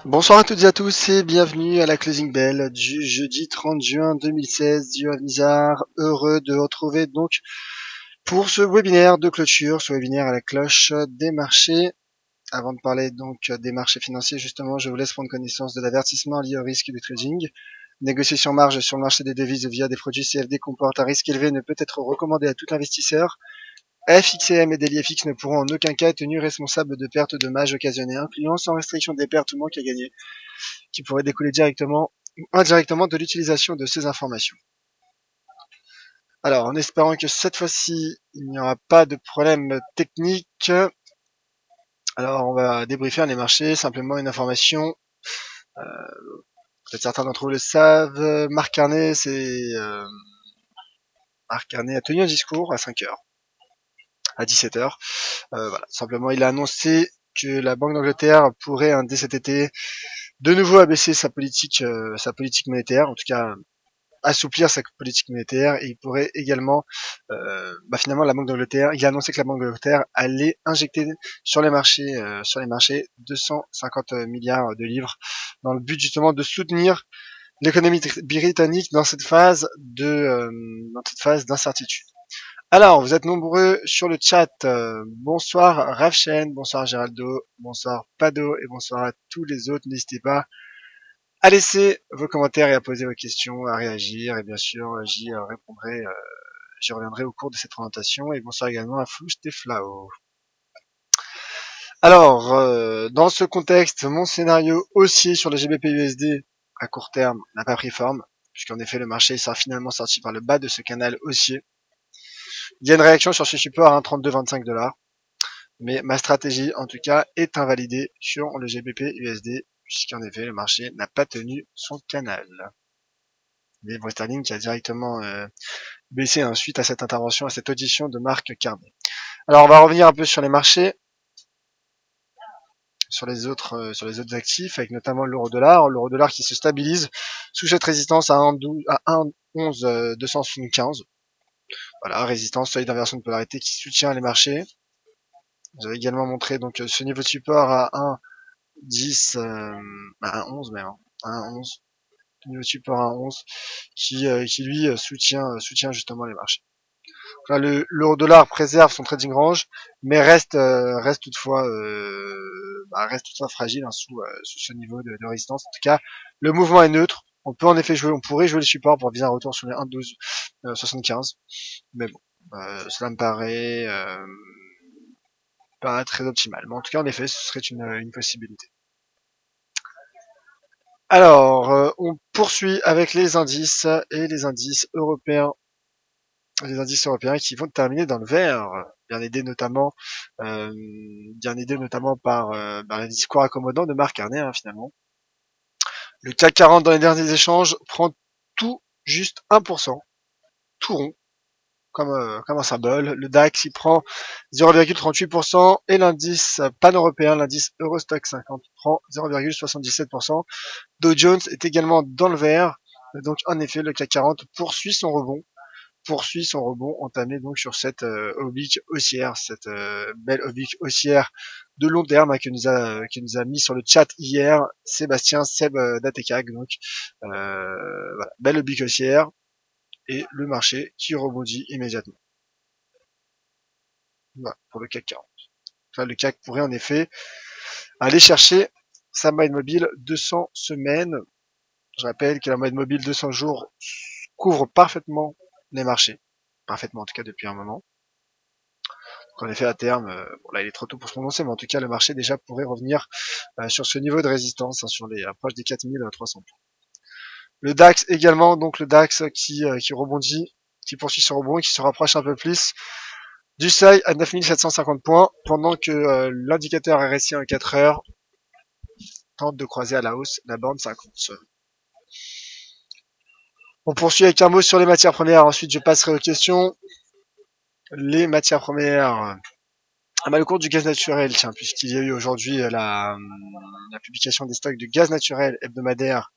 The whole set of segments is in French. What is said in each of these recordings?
Bonsoir à toutes et à tous et bienvenue à la Closing Bell du jeudi 30 juin 2016 du Havre. Heureux de retrouver donc pour ce webinaire de clôture, ce webinaire à la cloche des marchés. Avant de parler donc des marchés financiers, justement, je vous laisse prendre connaissance de l'avertissement lié au risque du trading. Négocier marge sur le marché des devises via des produits CFD comporte un risque élevé et ne peut être recommandé à tout investisseur. FXM et Daily FX ne pourront en aucun cas être tenus responsables de pertes de marge occasionnées, incluant sans restriction des pertes ou manques à gagner qui pourraient découler directement ou indirectement de l'utilisation de ces informations. Alors, en espérant que cette fois-ci, il n'y aura pas de problème technique, alors on va débriefer les marchés, simplement une information. Peut-être certains d'entre vous le savent, Marc Carnet a tenu un discours à 5 heures, à 17 heures. Voilà, simplement, il a annoncé que la Banque d'Angleterre pourrait, dès cet été, de nouveau abaisser sa politique monétaire, en tout cas assouplir sa politique monétaire, et il pourrait également, finalement, il a annoncé que la Banque d'Angleterre allait injecter sur les marchés 250 milliards de livres dans le but justement de soutenir l'économie britannique dans cette phase d'incertitude. Alors, vous êtes nombreux sur le chat. Bonsoir Ravchen, bonsoir Géraldo, bonsoir Pado et bonsoir à tous les autres. N'hésitez pas à laisser vos commentaires et à poser vos questions, à réagir. Et bien sûr, j'y répondrai, j'y reviendrai au cours de cette présentation. Et bonsoir également à Flouche et Flao. Alors, dans ce contexte, mon scénario haussier sur le GBP USD à court terme n'a pas pris forme, puisqu'en effet, le marché sera finalement sorti par le bas de ce canal haussier. Il y a une réaction sur ce support à 1,3225$. Mais ma stratégie, en tout cas, est invalidée sur le GBP USD, puisqu'en effet, le marché n'a pas tenu son canal. Livre sterling qui a directement baissé suite à cette intervention, à cette audition de Marc Carnet. Alors on va revenir un peu sur les marchés, sur les autres actifs, avec notamment l'euro-dollar qui se stabilise sous cette résistance à 1,11,275. Voilà, résistance, seuil d'inversion de polarité qui soutient les marchés. J'avais également montré donc ce niveau de support à 1,10, à 1,11 même, à 1,11, niveau de support à 1,11 qui lui soutient justement les marchés. L'euro-dollar préserve son trading range, mais reste toutefois fragile sous ce niveau de résistance. En tout cas, le mouvement est neutre. On pourrait jouer le support pour viser un retour sur les 1,1275. Mais bon, cela me paraît pas très optimal. Mais en tout cas, en effet, ce serait une possibilité. Alors, on poursuit avec les indices et les indices européens qui vont terminer dans le vert, bien aidés notamment par l'indice core accommodant de Marc Carnet, finalement. Le CAC 40 dans les derniers échanges prend tout juste 1%, tout rond, comme un symbole. Le DAX il prend 0,38% et l'indice pan-européen, l'indice Eurostock 50 prend 0,77%. Dow Jones est également dans le vert, donc en effet le CAC 40 poursuit son rebond entamé donc sur cette oblique haussière, cette belle oblique haussière de long terme que nous a mis sur le chat hier Sébastien Seb d'Atekag. Donc voilà, belle oblique haussière et le marché qui rebondit immédiatement. Voilà pour le CAC 40. Là, le CAC pourrait en effet aller chercher sa moyenne mobile 200 semaines. Je rappelle que la moyenne mobile 200 jours couvre parfaitement les marchés, parfaitement en tout cas depuis un moment. En effet, à terme, là il est trop tôt pour se prononcer, mais en tout cas le marché déjà pourrait revenir sur ce niveau de résistance, sur les proches des 4300 points. Le DAX également, donc le DAX qui rebondit, qui poursuit son rebond et qui se rapproche un peu plus du seuil à 9750 points, pendant que l'indicateur RSI en 4 heures tente de croiser à la hausse la bande 50. On poursuit avec un mot sur les matières premières, ensuite je passerai aux questions. Les matières premières, le cours du gaz naturel, tiens, puisqu'il y a eu aujourd'hui la publication des stocks de gaz naturel hebdomadaire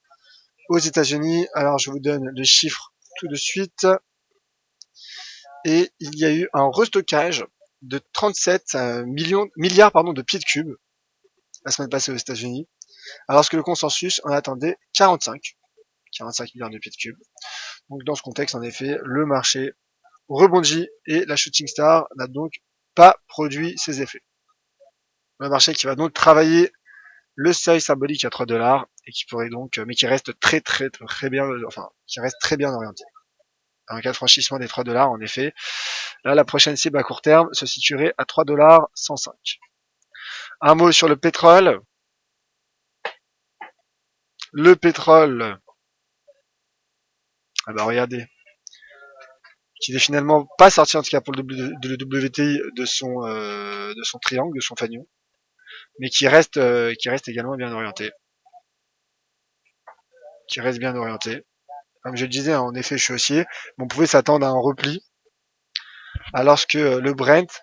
aux États-Unis. Alors, je vous donne les chiffres tout de suite. Et il y a eu un restockage de 37 milliards de pieds de cubes la semaine passée aux États-Unis. alors que le consensus en attendait 45 milliards de pieds de cubes. Donc dans ce contexte, en effet, le marché rebondit et la shooting star n'a donc pas produit ses effets. Le marché qui va donc travailler le seuil symbolique à 3 $ et qui pourrait donc, mais qui reste très bien, enfin, qui reste très bien orienté. En cas de franchissement des 3 $, en effet, là, la prochaine cible à court terme se situerait à 3 $105. Un mot sur le pétrole. Le pétrole, ah bah regardez, qui n'est finalement pas sorti en tout cas pour le WTI de son triangle, de son fanion, mais qui reste également bien orienté. Qui reste bien orienté. Comme je le disais, en effet, je suis haussier, mais on pouvait s'attendre à un repli, alors que le Brent,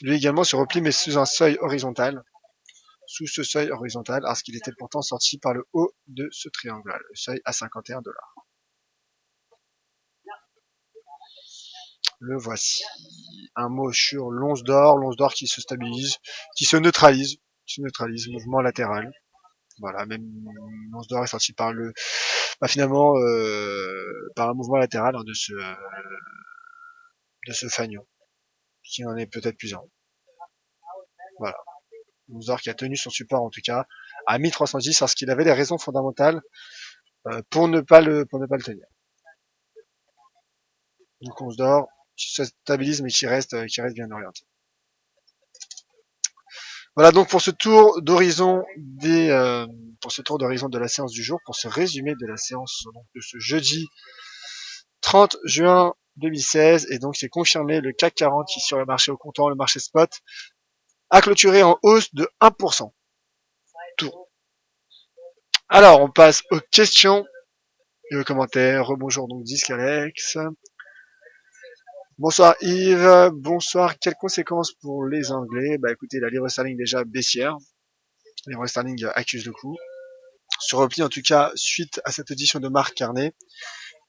lui également, se replie, mais sous un seuil horizontal. Sous ce seuil horizontal, parce qu'il était pourtant sorti par le haut de ce triangle, le seuil à 51 $. Le voici. Un mot sur l'once d'or qui se stabilise, qui se neutralise, mouvement latéral. Voilà, même l'once d'or est sorti par le, finalement, par un mouvement latéral hein, de ce fanion, qui en est peut-être plus un. Voilà. L'once d'or qui a tenu son support en tout cas à 1310 parce qu'il avait des raisons fondamentales pour ne pas le tenir. Donc once d'or qui se stabilise mais qui reste bien orienté. Voilà donc pour ce tour d'horizon de la séance du jour, pour ce résumé de la séance donc, de ce jeudi 30 juin 2016, et donc c'est confirmé, le CAC 40 qui sur le marché au comptant, le marché spot, a clôturé en hausse de 1%. Tout. Alors on passe aux questions et aux commentaires. Rebonjour donc Disque Alex. Bonsoir Yves, bonsoir. Quelles conséquences pour les Anglais? Bah écoutez, la livre sterling déjà baissière. La livre sterling accuse le coup. Se replie en tout cas suite à cette audition de Marc Carnet.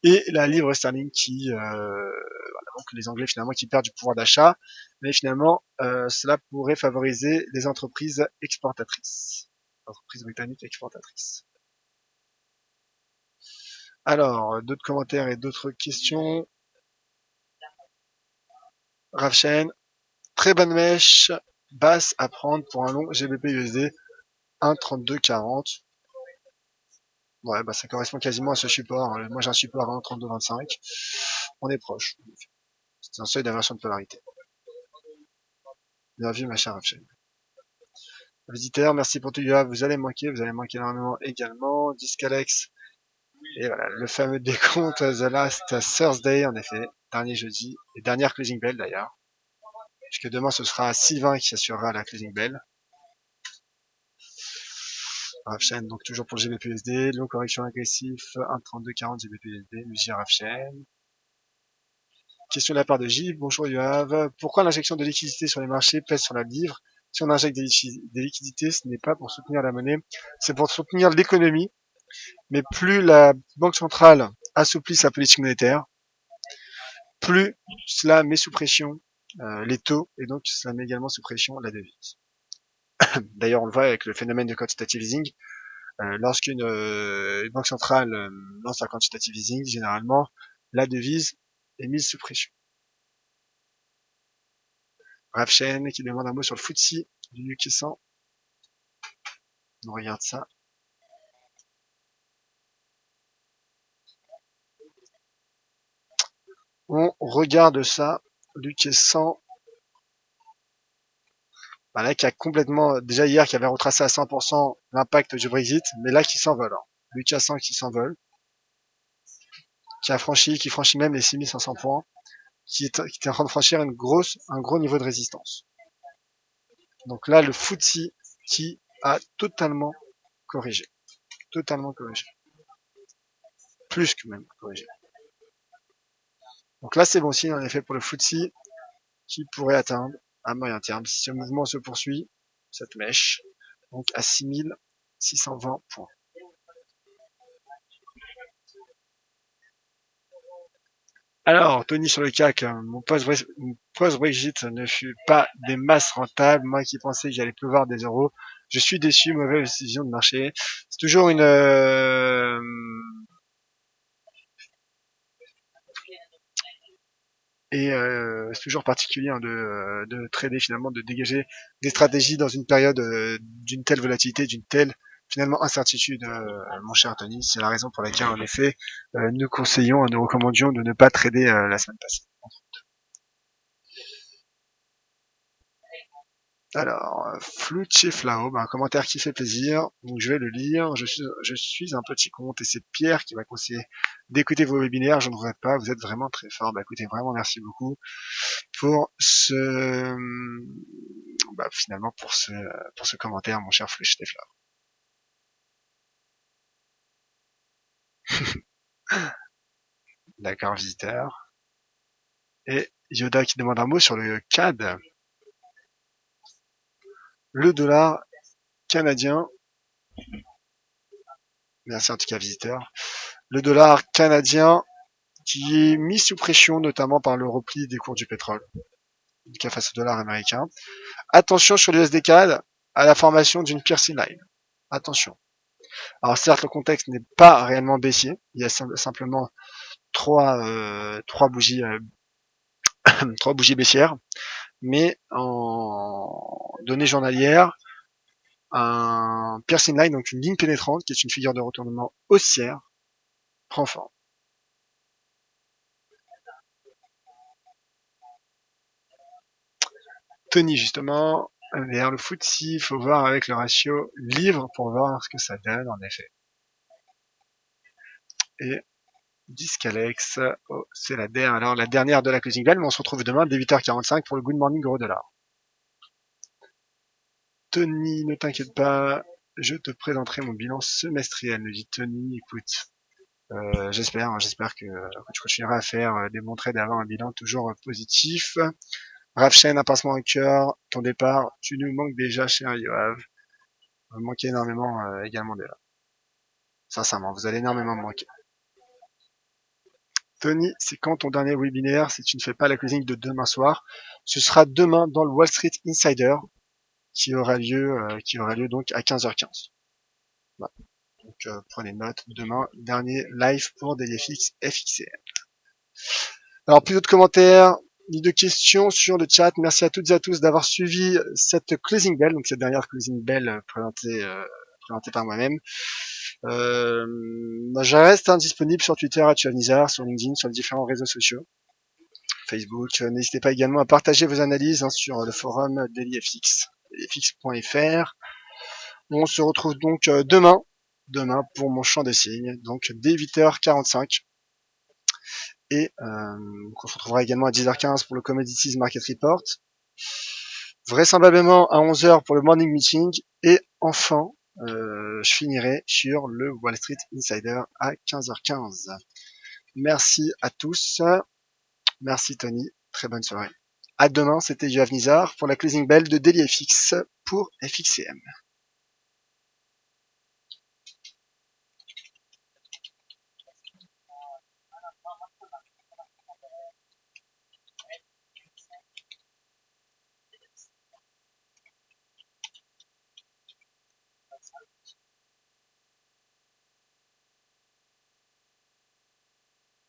Et la livre sterling qui, voilà, donc les Anglais finalement qui perdent du pouvoir d'achat, mais finalement cela pourrait favoriser les entreprises exportatrices, entreprises britanniques exportatrices. Alors, d'autres commentaires et d'autres questions. Ravchen, très bonne mèche, basse à prendre pour un long GBP USD 1,3240. Ouais, bah ça correspond quasiment à ce support. Moi j'ai un support à 1,3225. On est proche. C'est un seuil d'inversion de polarité. Bien vu ma chère Ravchen. Visiteur, merci pour tout. Vous allez manquer énormément également. Discalex. Et voilà, le fameux décompte The Last Thursday, en effet. Dernier jeudi. Et dernière closing bell d'ailleurs. Puisque demain ce sera Sylvain qui assurera la closing bell. Ravchen, donc toujours pour le GBPUSD. Long correction agressif, 1,3240 GBPUSD. Musique Ravchen. Question de la part de J. Bonjour Yoav. Pourquoi l'injection de liquidités sur les marchés pèse sur la livre? Si on injecte des liquidités, ce n'est pas pour soutenir la monnaie, c'est pour soutenir l'économie. Mais plus la Banque centrale assouplit sa politique monétaire, plus cela met sous pression les taux, et donc cela met également sous pression la devise. D'ailleurs, on le voit avec le phénomène de quantitative easing. Lorsqu'une banque centrale lance un quantitative easing, généralement, la devise est mise sous pression. Ravchen qui demande un mot sur le FTSE du UK 100. On regarde ça. On regarde ça. UK 100. Bah là, qui a complètement, déjà hier, qui avait retracé à 100% l'impact du Brexit, mais là, qui s'envole. UK 100 qui s'envole. Qui franchit même les 6500 points. Qui est en train de franchir un gros niveau de résistance. Donc là, le FTSE qui a totalement corrigé. Totalement corrigé. Plus que même corrigé. Donc là, c'est bon signe en effet pour le FTSE qui pourrait atteindre à moyen terme, si ce mouvement se poursuit, cette mèche, donc à 6620 points. Alors, Tony sur le CAC, mon post-Brexit ne fut pas des masses rentables. Moi qui pensais que j'allais pleuvoir des euros, je suis déçu, mauvaise décision de marché. C'est toujours une c'est toujours particulier hein, de trader finalement, de dégager des stratégies dans une période d'une telle volatilité, d'une telle finalement incertitude, mon cher Tony. C'est la raison pour laquelle en effet nous conseillons, nous recommandions de ne pas trader la semaine passée. Alors, Flao, un commentaire qui fait plaisir, donc je vais le lire. Je suis un petit compte et c'est Pierre qui m'a conseillé d'écouter vos webinaires. Je ne regrette pas, vous êtes vraiment très fort. Bah écoutez, vraiment merci beaucoup pour finalement pour ce commentaire, mon cher Flao. D'accord, visiteur. Et Yoda qui demande un mot sur le CAD, le dollar canadien. Merci en tout cas, visiteur. Le dollar canadien qui est mis sous pression notamment par le repli des cours du pétrole, face au dollar américain. Attention sur l'USD CAD à la formation d'une piercing line. Attention. Alors certes, le contexte n'est pas réellement baissier. Il y a simplement trois bougies, trois bougies baissières. Mais en données journalières, un piercing line, donc une ligne pénétrante, qui est une figure de retournement haussière, prend forme. Tony, justement, derrière le FTSE, il faut voir avec le ratio livre pour voir ce que ça donne, en effet. Et Discalex, oh, c'est la dernière de la closing bell, mais on se retrouve demain dès 8h45 pour le Good Morning Euro Dollar. Tony, ne t'inquiète pas, je te présenterai mon bilan semestriel, me dit Tony. Écoute, j'espère que tu continueras à faire démontrer d'avoir un bilan toujours positif. Ravchen, un pincement au cœur, ton départ, tu nous manques déjà, cher Yoav. Vous me manquez énormément également déjà. Sincèrement, vous allez énormément me manquer. Tony, c'est quand ton dernier webinaire si tu ne fais pas la closing de demain soir? Ce sera demain dans le Wall Street Insider qui aura lieu donc à 15h15. Voilà. Donc prenez note, demain, dernier live pour DailyFX FXCM. Alors plus d'autres commentaires, ni de questions sur le chat. Merci à toutes et à tous d'avoir suivi cette closing bell, donc cette dernière closing bell présentée par moi-même. Je reste disponible sur Twitter @Nizar, sur LinkedIn, sur les différents réseaux sociaux, Facebook. N'hésitez pas également à partager vos analyses sur le forum DailyFX, dailyfx.fr. On se retrouve donc demain pour mon champ des signes, donc dès 8h45. Et on se retrouvera également à 10h15 pour le Commodities Market Report. Vraisemblablement à 11h pour le Morning Meeting. Et enfin, je finirai sur le Wall Street Insider à 15h15. Merci à tous. Merci Tony. Très bonne soirée. À demain, c'était Yoav Nizar pour la closing bell de DailyFX pour FXCM.